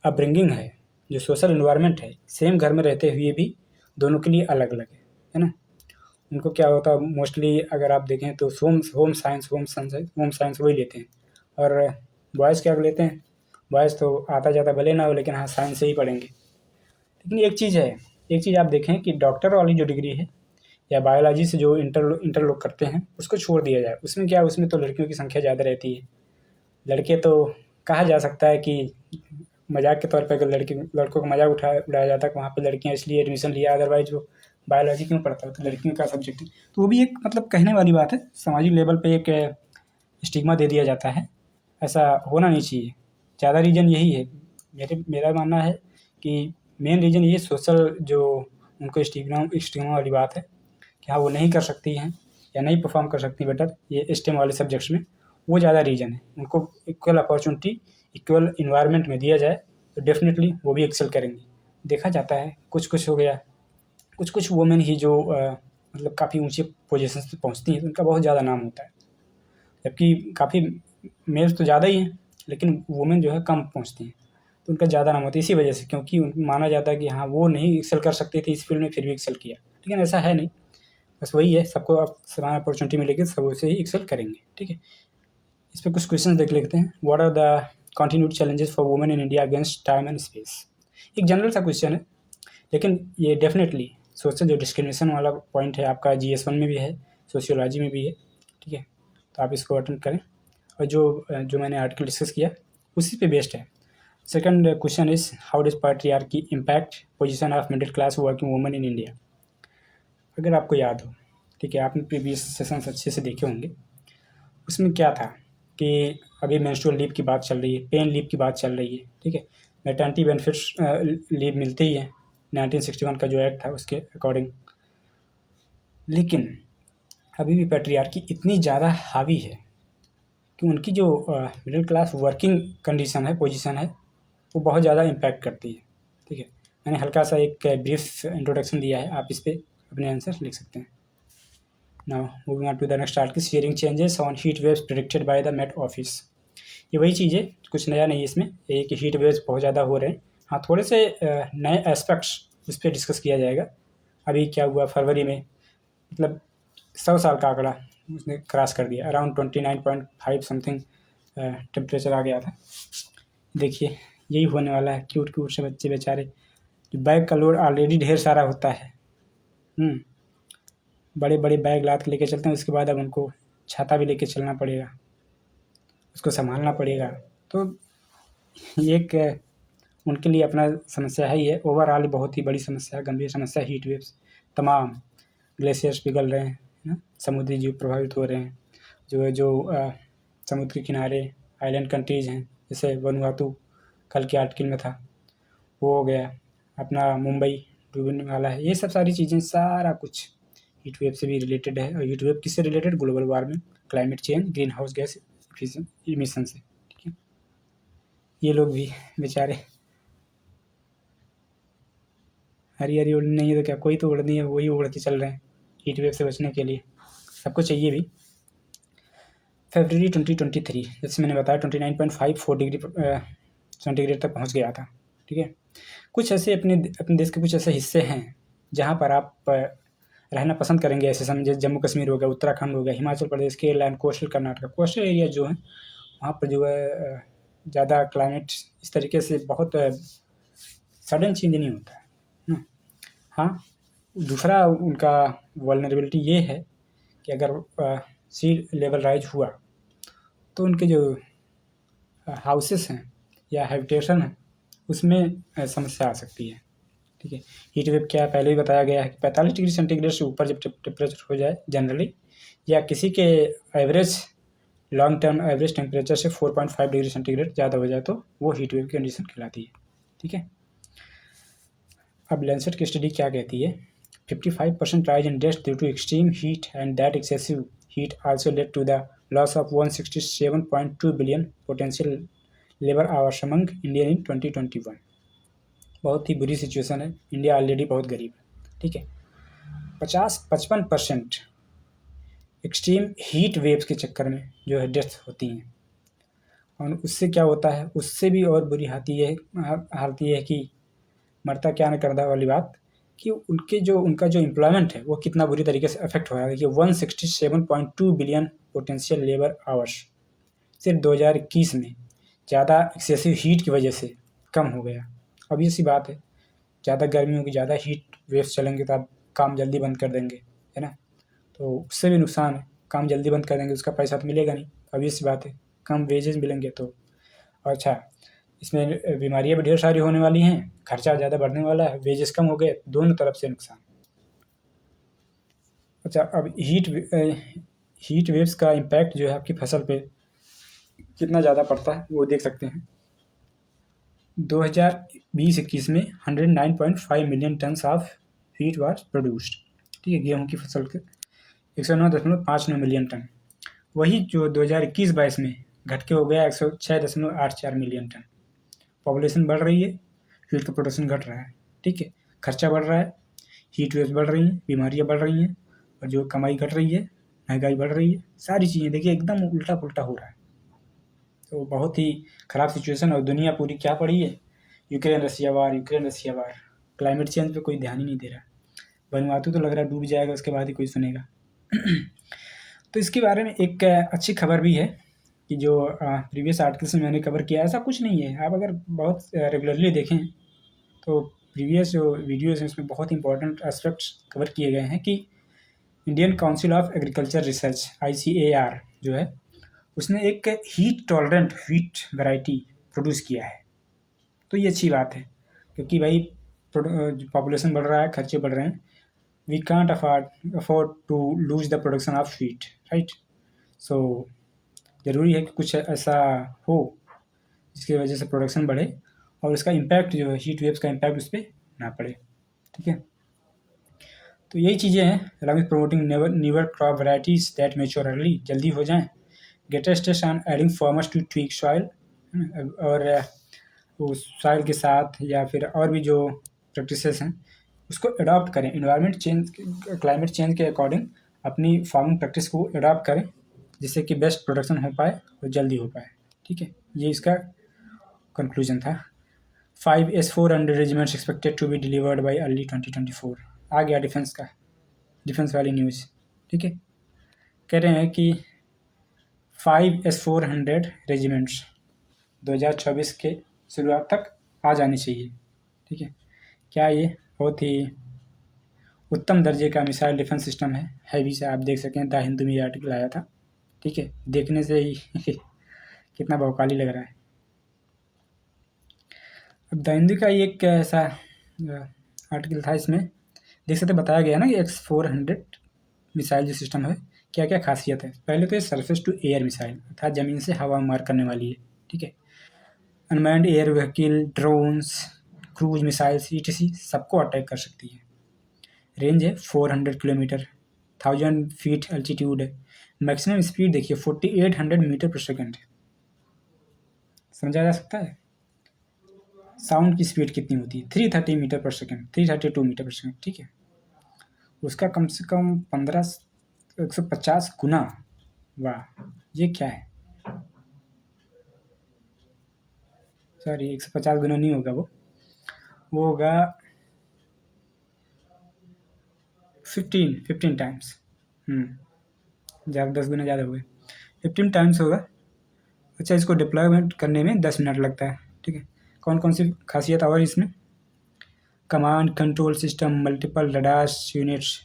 अपब्रिंगिंग है, जो सोशल इन्वायरमेंट है, सेम घर में रहते हुए भी दोनों के लिए अलग अलग है ना। उनको क्या होता है मोस्टली, अगर आप देखें तो होम साइंस वही लेते हैं, और बॉयज़ क्या लेते हैं, बॉयज़ तो आता जाता भले ना हो, लेकिन हाँ साइंस से ही पढ़ेंगे। लेकिन एक चीज़ आप देखें कि डॉक्टर वाली जो डिग्री है या बायोलॉजी से जो इंटरलॉक करते हैं उसको छोड़ दिया जाए। उसमें क्या, उसमें तो लड़कियों की संख्या ज़्यादा रहती है। लड़के तो कहा जा सकता है कि मजाक के तौर पे अगर लड़कों का मजाक उड़ाया जाता है कि वहाँ पे लड़कियाँ इसलिए एडमिशन लिया, अदरवाइज वो बायोलॉजी क्यों पढ़ता है, तो लड़कियों का सब्जेक्ट है। तो वो भी एक मतलब कहने वाली बात है, सामाजिक लेवल पे एक स्टिग्मा दे दिया जाता है। ऐसा होना नहीं चाहिए। ज़्यादा रीज़न यही है, मेरा मानना है कि मेन रीज़न ये सोशल जो उनको स्टिग्मा वाली बात है कि हाँ वो नहीं कर सकती हैं या नहीं परफॉर्म कर सकती बेटर ये स्टेम वाले सब्जेक्ट्स में, वो ज़्यादा रीज़न है। उनको इक्वल अपॉर्चुनिटी, इक्वल इन्वायरमेंट में दिया जाए तो डेफिनेटली वो भी एक्सेल करेंगी। देखा जाता है कुछ हो गया, कुछ वुमेन ही जो मतलब काफ़ी ऊँचे पोजीशंस पे पहुँचती हैं, उनका बहुत ज़्यादा नाम होता है, जबकि काफ़ी मेल्स तो ज़्यादा ही हैं, लेकिन वुमेन जो है कम पहुँचती हैं, तो उनका ज़्यादा नाम होता है इसी वजह से, क्योंकि माना जाता है कि हाँ वो नहीं एक्सेल कर सकती थी इस फील्ड में, फिर भी एक्सेल किया। लेकिन ऐसा है नहीं, बस वही है, सबको आप समान अपॉर्चुनिटी मिलेगी, सब उसे ही एक्सेल करेंगे, ठीक है। इस पर कुछ क्वेश्चन देख लेते हैं। What are the continued challenges for women in India against time and space. एक जनरल सा क्वेश्चन है, लेकिन ये डेफिनेटली सोशल जो डिस्क्रिमिनेशन वाला पॉइंट है आपका GS1 में भी है, सोशियोलॉजी में भी है, ठीक है। तो आप इसको अटेंड करें, और जो मैंने आर्टिकल डिस्कस किया उसी पे बेस्ड है। Second question is how does patriarchy impact position of middle class working woman in India. अगर आपको याद हो, ठीक है, आपने प्रीवियस सेशंस अच्छे से देखे होंगे, उसमें क्या था कि अभी मेंस्ट्रुअल लीव की बात चल रही है, पेन लीव की बात चल रही है, ठीक है, मैटरनिटी बेनिफिट्स लीव मिलते ही है 1961 का जो एक्ट था उसके अकॉर्डिंग। लेकिन अभी भी पैट्रियार्की इतनी ज़्यादा हावी है कि उनकी जो मिडिल क्लास वर्किंग कंडीशन है, पोजीशन है, वो बहुत ज़्यादा इम्पैक्ट करती है, ठीक है। मैंने हल्का सा एक ब्रीफ इंट्रोडक्शन दिया है, आप इस पर अपने आंसर लिख सकते हैं। Now moving on to the next article, sharing changes on heat waves predicted by the Met Office. ये वही चीज़ है, कुछ नया नहीं है इसमें, ये कि हीट वेव्स बहुत ज़्यादा हो रहे हैं। हाँ, थोड़े से नए एस्पेक्ट्स इस पर डिस्कस किया जाएगा। अभी क्या हुआ फरवरी में, मतलब 100 साल का आंकड़ा उसने क्रॉस कर दिया, अराउंड 29.5 समथिंग टेम्परेचर आ गया था। देखिए यही होने वाला है, क्यूट क्यूट से बच्चे बेचारे, जो बैग का लोड ऑलरेडी ढेर सारा होता है, बड़े बड़े बैग लाद के लेके चलते हैं, उसके बाद अब उनको छाता भी लेके चलना पड़ेगा, उसको संभालना पड़ेगा। तो एक उनके लिए अपना समस्या है ही है। ओवरऑल बहुत ही बड़ी समस्या है, गंभीर समस्या है हीट वेव्स। तमाम ग्लेशियर्स पिघल रहे हैं ना, समुद्री जीव प्रभावित हो रहे हैं, जो समुद्र के किनारे आइलैंड कंट्रीज़ हैं, जैसे वनुआतू कल के आर्टिकल में था, वो हो गया, अपना मुंबई डूबने वाला है। ये सब सारी चीज़ें, सारा कुछ हीट वेव से भी रिलेटेड है। और हीट वेव किससे related? Global warming, climate change, green house gas emission से, ठीक है। ये लोग भी बेचारे, हरी हरी उड़नी नहीं है तो क्या, कोई तो उड़नी है, वही उड़ के चल रहे हैं हीट वेव से बचने के लिए, सबको चाहिए भी। फरवरी 2023, जैसे मैंने बताया 29.54 डिग्री सेंटीग्रेड तक पहुंच गया था, ठीक है। कुछ ऐसे अपने देश के कुछ ऐसे हिस्से हैं जहां पर आप रहना पसंद करेंगे ऐसे समय, जैसे जम्मू कश्मीर हो गया, उत्तराखंड हो गया, Himachal Pradesh, Kerala and coastal Karnataka, coastal area जो है वहाँ पर जो है ज़्यादा क्लाइमेट इस तरीके से बहुत सडन चेंज नहीं होता है ना। हाँ, दूसरा उनका वल्नरेबिलिटी ये है कि अगर सी लेवल राइज हुआ तो उनके जो हाउसेस हैं या हैबिटेशन है उसमें समस्या आ सकती है, ठीक है। हीट वेव क्या है, पहले ही बताया गया है कि 45 डिग्री सेंटीग्रेड से ऊपर जब टेम्परेचर हो जाए जनरली, या किसी के average long term average temperature से 4.5 डिग्री सेंटीग्रेड ज़्यादा हो जाए तो वो हीट वेव की कंडीशन कहलाती है, ठीक है। अब लैंसेट की स्टडी क्या कहती है, 55% rise in death due to extreme heat and that excessive heat also led to the loss of 167.2 billion potential labour hours among Indian in 2021। बहुत ही बुरी सिचुएशन है, इंडिया ऑलरेडी बहुत गरीब है, ठीक है। 55% एक्सट्रीम हीट वेव्स के चक्कर में जो है डेथ होती हैं। और उससे क्या होता है, उससे भी और बुरी हालत ये है कि मरता क्या न करता वाली बात, कि उनका जो एम्प्लॉयमेंट है वो कितना बुरी तरीके से अफेक्ट हो रहा है। देखिए 167.2 बिलियन पोटेंशियल लेबर आवर्स सिर्फ 2021 में ज़्यादा एक्सेसिव हीट की वजह से कम हो गया। अब ये सी बात है, ज़्यादा गर्मी होगी, ज़्यादा हीट वेव्स चलेंगे तो आप काम जल्दी बंद कर देंगे, है ना, तो उससे भी नुकसान है। काम जल्दी बंद कर देंगे, उसका पैसा तो मिलेगा नहीं, अब ये सी बात है, कम वेजेस मिलेंगे तो। अच्छा, इसमें बीमारियाँ भी ढेर सारी होने वाली हैं, खर्चा ज़्यादा बढ़ने वाला है, वेजेस कम हो गए, दोनों तरफ से नुकसान। अच्छा, अब हीट वेव्स का इम्पैक्ट जो है आपकी फसल पे कितना ज़्यादा पड़ता है वो देख सकते हैं। 2020-21 में 109.5 million ton of wheat was produced, ठीक है, गेहूँ की फसल के 109.59 मिलियन टन। वही जो 2021-22 में घट के हो गया 106.84 मिलियन टन। पॉपुलेशन बढ़ रही है, हीट का प्रोडक्शन घट रहा है, ठीक है, खर्चा बढ़ रहा है, हीट वेव्स बढ़ रही हैं, बीमारियाँ बढ़ रही हैं, और जो कमाई घट रही है, महंगाई बढ़ रही है, सारी चीज़ें देखिए एकदम उल्टा पुल्टा हो रहा है। तो बहुत ही ख़राब सिचुएशन, और दुनिया पूरी क्या पड़ी है, यूक्रेन रसिया वार, क्लाइमेट चेंज पे कोई ध्यान ही नहीं दे रहा। वनुआतू तो लग रहा है डूब जाएगा, उसके बाद ही कोई सुनेगा। तो इसके बारे में एक अच्छी खबर भी है कि जो प्रीवियस आर्टिकल्स में मैंने कवर किया, ऐसा कुछ नहीं है। आप अगर बहुत रेगुलरली देखें तो प्रीवियस जो वीडियोज़ हैं उसमें बहुत इंपॉर्टेंट एस्पेक्ट्स कवर किए गए हैं कि Indian council of agriculture research ICAR जो है उसने एक heat tolerant wheat variety produce किया है। तो ये अच्छी बात है क्योंकि भाई पॉपुलेशन बढ़ रहा है, खर्चे बढ़ रहे हैं, we can't afford to lose the production of wheat, right. So ज़रूरी है कि कुछ ऐसा हो जिसकी वजह से प्रोडक्शन बढ़े और उसका इम्पैक्ट जो है हीट वेव्स का इम्पैक्ट उस पर ना पड़े, ठीक है। तो यही चीज़ें हैं, along with promoting newer crop varieties that mature early, जल्दी हो जाएं, greatest on aiding farmers to tweak soil, और उस सॉइल के साथ या फिर और भी जो प्रैक्टिसेस हैं उसको अडॉप्ट करें, इन्वायरमेंट चेंज, क्लाइमेट चेंज के अकॉर्डिंग अपनी फार्मिंग प्रैक्टिस को अडॉप्ट करें जिससे कि बेस्ट प्रोडक्शन हो पाए और जल्दी हो पाए, ठीक है। ये इसका कंक्लूजन था। 5 S-400 regiments expected to be delivered by early 2024। आ गया डिफेंस का, डिफेंस वाली न्यूज़, ठीक है। कह रहे हैं कि 5 S-400 रेजिमेंट्स 2024 के शुरुआत तक आ जानी चाहिए, ठीक है। क्या ये बहुत ही उत्तम दर्जे का मिसाइल डिफेंस सिस्टम है, हैवी से, आप देख सकें द हिंदू में ये आर्टिकल आया था, ठीक है। देखने से ही कितना बहुकाली लग रहा है। अब द हिंदू का एक ऐसा आर्टिकल था, इसमें देख सकते बताया गया ना कि X-400 मिसाइल जो सिस्टम है क्या क्या खासियत है। पहले तो ये सरफेस टू एयर मिसाइल अर्थात ज़मीन से हवा मार करने वाली है, ठीक है। Unmanned air vehicle, drones, cruise missiles ETC सबको अटैक कर सकती है। रेंज है 400 किलोमीटर, 1000 फीट अल्टीट्यूड है। मैक्सिमम स्पीड देखिए 4800 मीटर पर सेकेंड, समझा जा सकता है। साउंड की स्पीड कितनी होती है 330 मीटर पर सेकेंड, 332 मीटर पर सेकेंड, ठीक है। उसका कम से कम 150 गुना, वाह ये क्या है, सॉरी 150 गुना नहीं होगा, वो होगा 15 टाइम्स, ज़्यादा 10 गुना ज़्यादा हो गए, 15 टाइम्स होगा। अच्छा, इसको डिप्लॉयमेंट करने में 10 मिनट लगता है, ठीक है। कौन कौन सी खासियत और इसमें, command control system, multiple radars units,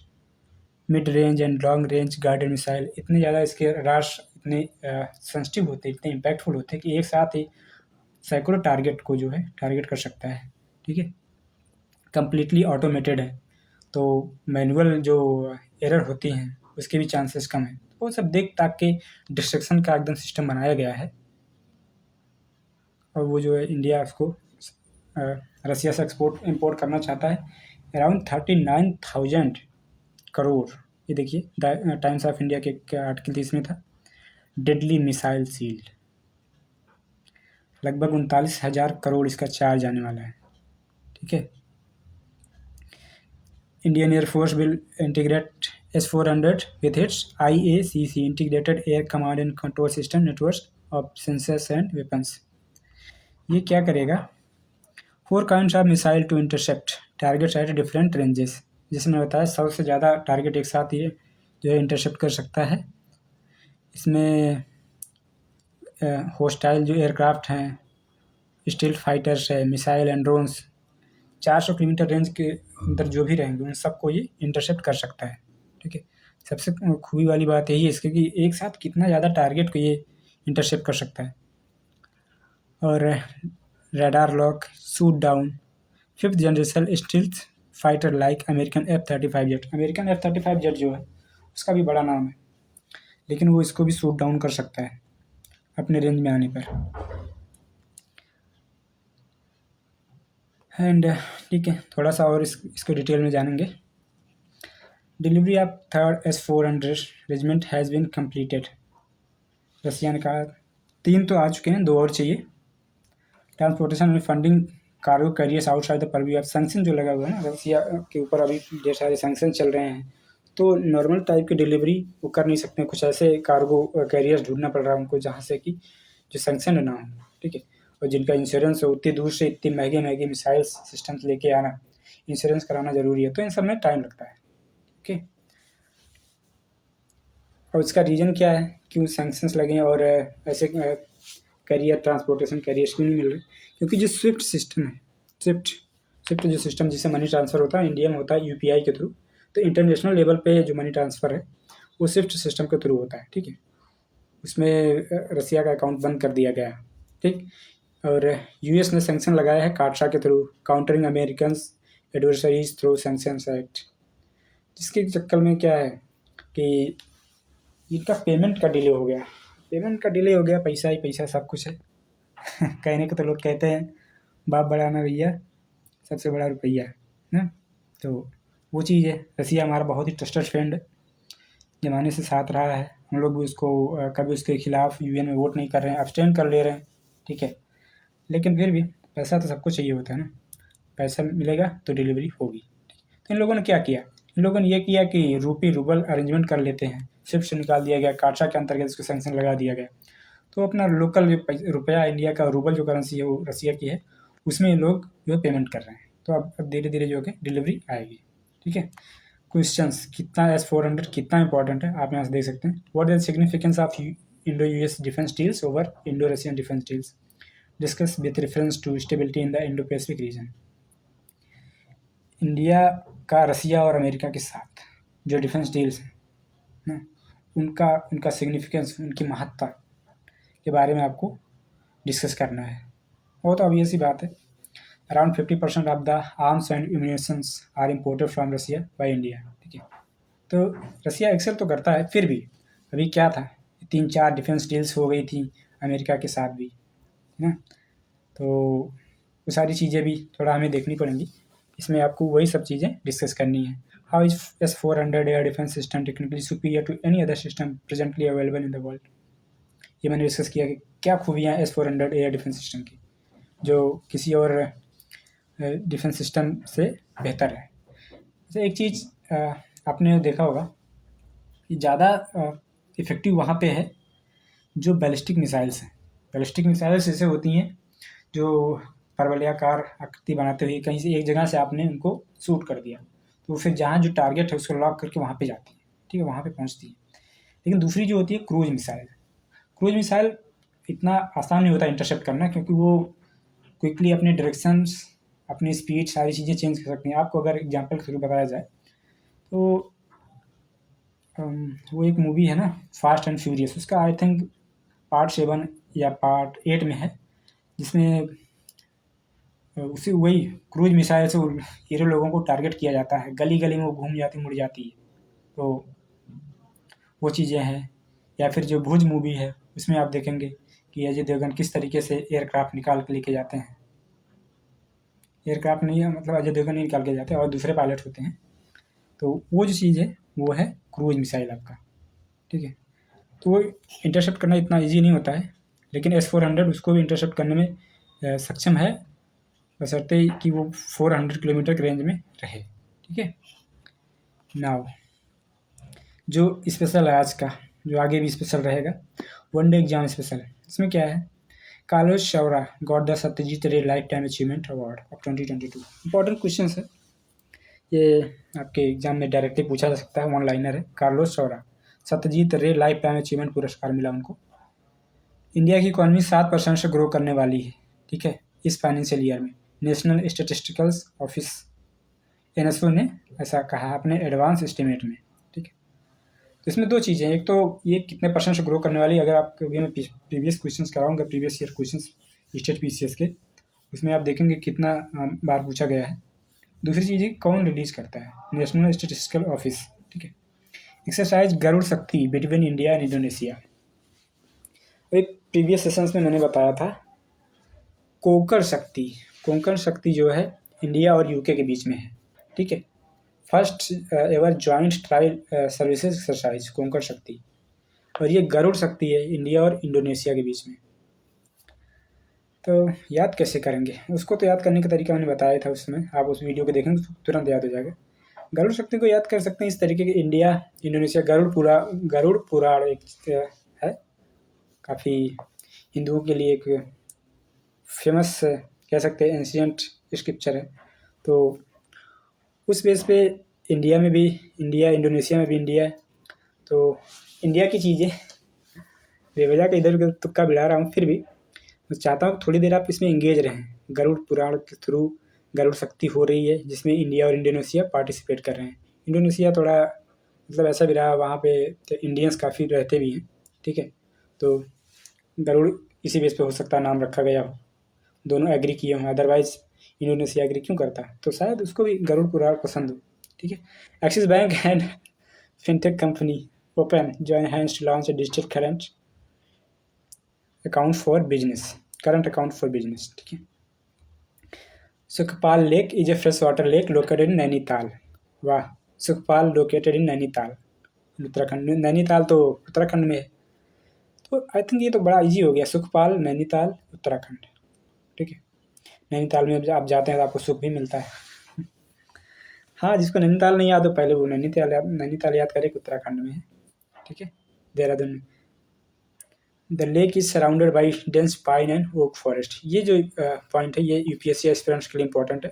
mid range and long range guided missile. इतने ज़्यादा इसके रडार्स इतने सेंसिटिव होते हैं, इतने इम्पैक्टफुल होते हैं कि एक साथ ही सैकड़ों टारगेट को जो है टारगेट कर सकता है, ठीक है। कम्प्लीटली ऑटोमेटेड है, तो मैनुअल जो एरर होती हैं उसके भी चांसेस कम है। वो सब देख ताक के डिस्ट्रक्शन का एकदम सिस्टम बनाया गया है, और वो जो है इंडिया उसको रसिया से इंपोर्ट करना चाहता है अराउंड 39,000 करोड़। ये देखिए टाइम्स ऑफ इंडिया के आर्टिकल 30 में था। डेडली मिसाइल सील्ड, लगभग 39,000 करोड़ इसका चार्ज आने वाला है, ठीक है। Indian air force will integrate S-400 with its IACC integrated air command and control system network of sensors and weapons. ये क्या करेगा, 4 kinds of missile to intercept targets at different ranges. जैसे मैंने बताया 100 से ज़्यादा टारगेट एक साथ ये जो है इंटरसेप्ट कर सकता है। इसमें होस्टाइल जो एयरक्राफ्ट हैं, स्टील्थ फाइटर्स है, missile and drones 400 kilometre range के अंदर जो भी रहेंगे उन सबको ये इंटरसेप्ट कर सकता है, ठीक है। सबसे खूबी वाली बात यही है इसके कि एक साथ कितना ज़्यादा टारगेट को ये इंटरसेप्ट कर सकता है। और radar lock, shoot down, 5th generation stealth fighter like American F-35 jet. American F-35 jet जो है उसका भी बड़ा नाम है, लेकिन वो इसको भी शूट डाउन कर सकता है अपने रेंज में आने पर। एंड ठीक है, थोड़ा सा और इसको डिटेल में जानेंगे। Delivery of 3rd S-400 regiment has been completed. Russia ने कहा 3 तो आ चुके हैं, 2 और चाहिए। Transportation and funding cargo carriers outside the purview of sanction जो लगा हुआ है ना, रसिया के ऊपर अभी ढेर सारे सैंक्शन चल रहे हैं, तो नॉर्मल टाइप की डिलीवरी वो कर नहीं सकते। कुछ ऐसे कार्गो कैरियर्स ढूंढना पड़ रहा है उनको जहाँ से कि जो सैंक्शन ना हो, ठीक है, और जिनका इंश्योरेंस हो। उतनी दूर से इतनी महंगे मिसाइल्स सिस्टम्स लेके आना, इंश्योरेंस कराना ज़रूरी है, तो इन सब में टाइम लगता है, ओके। और इसका रीज़न क्या है, क्यों सैंक्शंस लगे और ऐसे कैरियर ट्रांसपोर्टेशन कैरियर्स क्यों नहीं मिल रहे? क्योंकि जो स्विफ्ट सिस्टम है, स्विफ्ट जो सिस्टम जिससे मनी ट्रांसफ़र होता है इंडिया में होता है यूपीआई के थ्रू। तो इंटरनेशनल लेवल पे जो मनी ट्रांसफ़र है वो स्विफ्ट सिस्टम के थ्रू होता है, ठीक है। उसमें रसिया का अकाउंट बंद कर दिया गया, ठीक। और यूएस ने सैंक्शन लगाया है काटसा के through, countering American adversaries through sanctions act, जिसके चक्कर में क्या है कि इनका पेमेंट का डिले हो गया। पेमेंट का डिले हो गया, पैसा ही पैसा सब कुछ है। कहने को तो लोग कहते हैं बाप बड़ा ना भैया, सबसे बड़ा रुपया है ना। तो वो चीज़ है। रसिया हमारा बहुत ही ट्रस्टेड फ्रेंड ज़माने से साथ रहा है। हम लोग भी उसको कभी उसके खिलाफ यूएन में वोट नहीं कर रहे हैं, अब्सटेन कर ले रहे हैं, ठीक है। लेकिन फिर भी पैसा तो सबको चाहिए होता है ना, पैसा मिलेगा तो डिलीवरी होगी। तो इन लोगों ने क्या किया, इन लोगों ने ये किया कि रूबल अरेंजमेंट कर लेते हैं, स्विफ्ट से निकाल दिया गया, काटसा के अंतर्गत इसको सैंक्शन लगा दिया गया। तो अपना लोकल जो रुपया इंडिया का रूबल जो करेंसी है वो रसिया की है, उसमें ये लोग जो है पेमेंट कर रहे हैं। तो अब धीरे धीरे जो है डिलीवरी आएगी, ठीक है। क्वेश्चंस, कितना S-400 कितना इंपॉर्टेंट है आप यहाँ से देख सकते हैं। What is the significance of Indo US defence deals over Indo Russian defence deals, discuss with reference to stability in the Indo Pacific region. India का रसिया और अमेरिका के साथ जो डिफेंस डील्स हैं ना, उनका सिग्निफिकेंस, उनकी महत्ता के बारे में आपको डिस्कस करना है। वो तो ऑब्वियस ही बात है। Around 50% of the arms and ammunitions are imported from Russia by India, ठीक है। तो रसिया एक्सेल तो करता है, फिर भी अभी क्या था, 3-4 डिफेंस डील्स हो गई थी अमेरिका के साथ भी, है ना। तो वो सारी चीज़ें भी थोड़ा हमें देखनी पड़ेंगी। इसमें आपको वही सब चीज़ें डिस्कस करनी है। How is S-400 air defence system technically superior to any other system presently available in the world. ये मैंने डिस्कस किया कि क्या खूबियाँ S-400 एयर डिफेंस सिस्टम की जो किसी और डिफेंस सिस्टम से बेहतर है। जैसे एक चीज़ आपने देखा होगा कि ज़्यादा इफ़ेक्टिव वहाँ पे है जो बैलिस्टिक मिसाइल्स हैं। बैलिस्टिक मिसाइल्स ऐसे होती हैं जो परवलयाकार आकृति बनाते हुए कहीं से एक जगह से आपने उनको शूट कर दिया, तो फिर जहाँ जो टारगेट है उसको लॉक करके वहाँ पे जाती है, ठीक है, वहाँ पे पहुँचती है। लेकिन दूसरी जो होती है क्रूज मिसाइल, क्रूज मिसाइल इतना आसान नहीं होता इंटरसेप्ट करना, क्योंकि वो क्विकली अपने डायरेक्शंस, अपनी स्पीड, सारी चीज़ें चेंज कर सकती हैं। आपको अगर एग्जांपल के थ्रू बताया जाए तो वो एक मूवी है ना फास्ट एंड फ्यूरियस, उसका आई थिंक पार्ट 7 या पार्ट 8 में है, जिसमें उसी वही क्रूज मिसाइल से हीरो लोगों को टारगेट किया जाता है, गली गली में वो घूम जाती मुड़ जाती है। तो वो चीज़ें हैं। या फिर जो भुज मूवी है उसमें आप देखेंगे कि अजय देवगन किस तरीके से एयरक्राफ्ट निकाल के लेके जाते हैं। एयरक्राफ्ट नहीं है, मतलब अजय देवगन नहीं निकाल के जाते और दूसरे पायलट होते हैं। तो वो जो चीज़ है वो है क्रूज मिसाइल आपका, ठीक है। तो वो इंटरसेप्ट करना इतना ईजी नहीं होता है, लेकिन S-400 उसको भी इंटरसेप्ट करने में सक्षम है, बशर्ते कि वो 400 किलोमीटर के रेंज में रहे, ठीक है। नाउ जो स्पेशल है आज का, जो आगे भी स्पेशल रहेगा, वनडे एग्जाम स्पेशल है। इसमें क्या है, Carlos Saura got the Satyajit Ray lifetime achievement award of 2022। Important question है ये, आपके एग्जाम में डायरेक्टली पूछा जा सकता है, वन लाइनर है। कार्लोस सौरा, Satyajit Ray lifetime achievement पुरस्कार मिला उनको। इंडिया की इकॉनमी 7% से ग्रो करने वाली है, ठीक है, इस फाइनेंशियल ईयर में। नेशनल स्टेटिस्टिकल्स ऑफिस NSO ने ऐसा कहा अपने एडवांस एस्टिमेट में, ठीक है। तो इसमें दो चीज़ें हैं, एक तो ये कितने % से ग्रो करने वाली है। अगर आपको मैं प्रीवियस क्वेश्चंस कराऊंगा, previous year questions state PCS के, उसमें आप देखेंगे कितना बार पूछा गया है। दूसरी चीज़ है कौन रिलीज करता है, नेशनल स्टेटिस्टिकल ऑफिस, ठीक है। एक्सरसाइज गरुड़ शक्ति बिटवीन इंडिया एंड इंडोनेशिया। एक प्रीवियस सेशंस में मैंने बताया था कोंकण शक्ति जो है इंडिया और UK के बीच में है, ठीक है। First ever joint trial services exercise Konkan शक्ति, और ये गरुड़ शक्ति है इंडिया और इंडोनेशिया के बीच में। तो याद कैसे करेंगे उसको, तो याद करने का तरीका मैंने बताया था उस समय, आप उस वीडियो को देखेंगे तो तुरंत याद हो जाएगा। गरुड़ शक्ति को याद कर सकते हैं इस तरीके के, इंडिया इंडोनेशिया, गरुड़ पुराण एक है, काफ़ी हिंदुओं के लिए एक फेमस कह सकते हैं एंशियंट स्क्रिप्चर है। तो उस बेस पे इंडिया में भी इंडिया, इंडोनेशिया में भी इंडिया है। तो इंडिया की चीज़ें बेवजह का इधर उधर तुक्का भिड़ा रहा हूँ, फिर भी मैं चाहता हूँ थोड़ी देर आप इसमें इंगेज रहें। गरुड़ पुराण के थ्रू गरुड़ शक्ति हो रही है, जिसमें इंडिया और इंडोनेशिया पार्टिसिपेट कर रहे हैं। इंडोनेशिया थोड़ा मतलब ऐसा भी रहा, वहाँ पे तो इंडियंस काफ़ी रहते भी हैं, ठीक है। तो गरुड़ इसी बेस पे हो सकता है नाम रखा गया हो, दोनों एग्री किए हों, अदरवाइज इंडोनेशिया एग्री क्यों करता, तो शायद उसको भी गरुड़ पूरा पसंद हो, ठीक है। Axis bank and fintech company open join hands to launch a digital current account for business, current account for business, ठीक है। Sukhpal lake is a fresh water lake located in Nainital. वाह, सुखपाल लोकेटेड इन नैनीताल, उत्तराखंड में। नैनीताल तो उत्तराखंड में है, तो आई थिंक ये तो बड़ा इजी हो गया, सुखपाल नैनीताल उत्तराखंड, ठीक है। नैनीताल में आप जाते हैं तो आपको सुख भी मिलता है। हाँ, जिसको नैनीताल नहीं याद हो पहले वो नैनीताल याद करे, उत्तराखंड में है, ठीक है, देहरादून में। The lake is surrounded by dense pine and oak forest. ये जो पॉइंट है ये यूपीएससी एस्पिरेंट्स के लिए इंपॉर्टेंट है।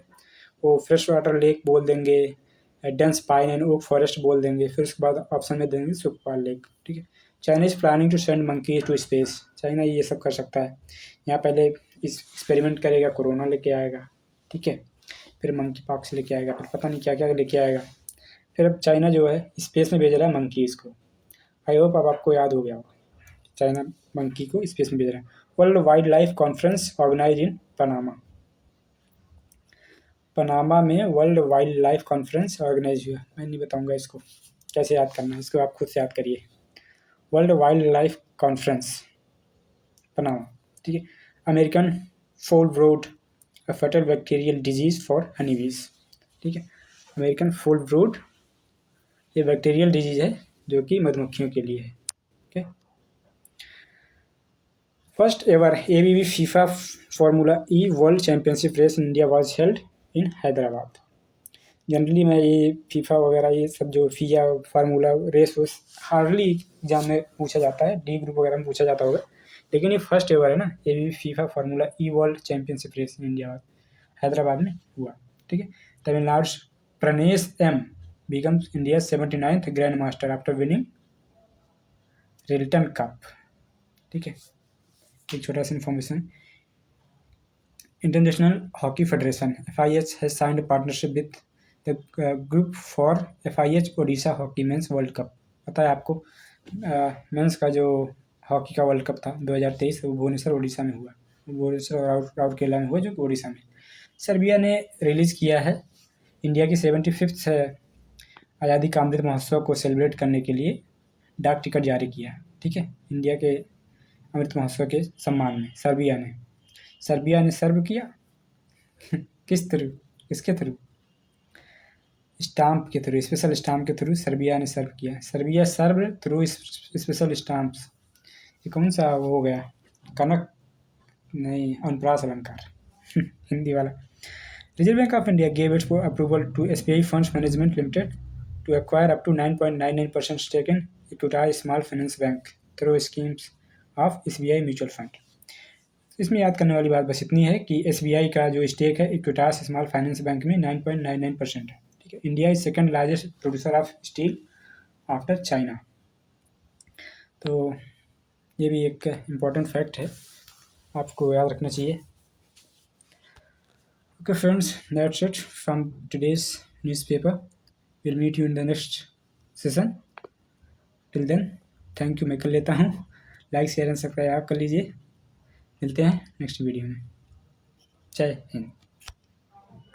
वो फ्रेश वाटर लेक बोल देंगे, dense pine and oak forest बोल देंगे, फिर उसके बाद ऑप्शन में देंगे सुखपाल लेक, ठीक है। China is planning to send monkey to space. China ये सब कर सकता है, यहाँ पहले इस एक्सपेरिमेंट करेगा, कोरोना लेके आएगा, ठीक है, फिर मंकी पॉक्स लेके आएगा, फिर पता नहीं क्या क्या लेके आएगा, फिर अब चाइना जो है स्पेस में भेज रहा है मंकीज़ को। आई होप अब आपको याद हो गया होगा, चाइना मंकी को स्पेस में भेज रहा है। World wildlife conference organise in Panama. Panama में world wildlife conference organise हुआ। मैं नहीं बताऊंगा इसको कैसे याद करना है, इसको आप खुद से याद करिए। World wildlife conference Panama, ठीक है। अमेरिकन फोल ब्रोड अ फटल बैक्टीरियल डिजीज फॉर हनीबीज, ठीक है। अमेरिकन फोल ब्रोड ये बैक्टीरियल डिजीज है जो कि मधुमक्खियों के लिए है, ठीक है। First ever ABB FIFA formula E world championship race in India was held in Hyderabad. Generally मैं ये फीफा वगैरह ये सब जो फीफा फार्मूला रेस वो हार्डली एग्जाम में पूछा जाता है, डी ग्रुप वगैरह में पूछा जाता होगा, लेकिन ये फर्स्ट एवर है ना, ABB FIFA formula E world championship race in India Hyderabad में हुआ, ठीक है। Tamil Nadu Pranesh M becomes India's 79th grand master after winning Rilton cup, ठीक है। एक छोटा सा information, international hockey federation FIH has signed partnership with the group for FIH Odisha hockey men's world cup. पता है आपको मेंस का जो हॉकी का वर्ल्ड कप था 2023 वो भुवनेश्वर ओडिशा में हुआ, भुवनेश्वर और राउरकेला में हुआ जो ओडिशा में। सर्बिया ने रिलीज़ किया है इंडिया की 75th आज़ादी का अमृत महोत्सव को सेलिब्रेट करने के लिए डाक टिकट जारी किया, ठीक है। इंडिया के अमृत महोत्सव के सम्मान में सर्बिया ने सर्व किया किस थ्रू, किसके थ्रू, स्टाम्प के थ्रू, स्पेशल स्टाम्प के थ्रू सर्बिया ने सर्व किया। सर्बिया सर्व थ्रू स्पेशल स्टाम्प्स। ये कौन सा वो हो गया, कनक नहीं, अनुप्रास अलंकार हिंदी वाला। Reserve bank of India gave its approval to SBI Funds Management Limited to acquire up to 9.99% stake in Equitas Small Finance Bank through schemes of SBI Mutual Fund। इसमें याद करने वाली बात बस इतनी है कि SBI का जो स्टेक है इक्विटास स्मॉल फाइनेंस बैंक में 9.99% है, ठीक है। India is second largest producer of steel after China. तो ये भी एक इम्पॉर्टेंट फैक्ट है, आपको याद रखना चाहिए। Okay friends, that's it from today's newspaper. We'll meet you in the next session. Till then, thank you। मैं कर लेता हूँ, लाइक शेयर एंड सब्सक्राइब आप कर लीजिए। मिलते हैं नेक्स्ट वीडियो में। जय हिंद।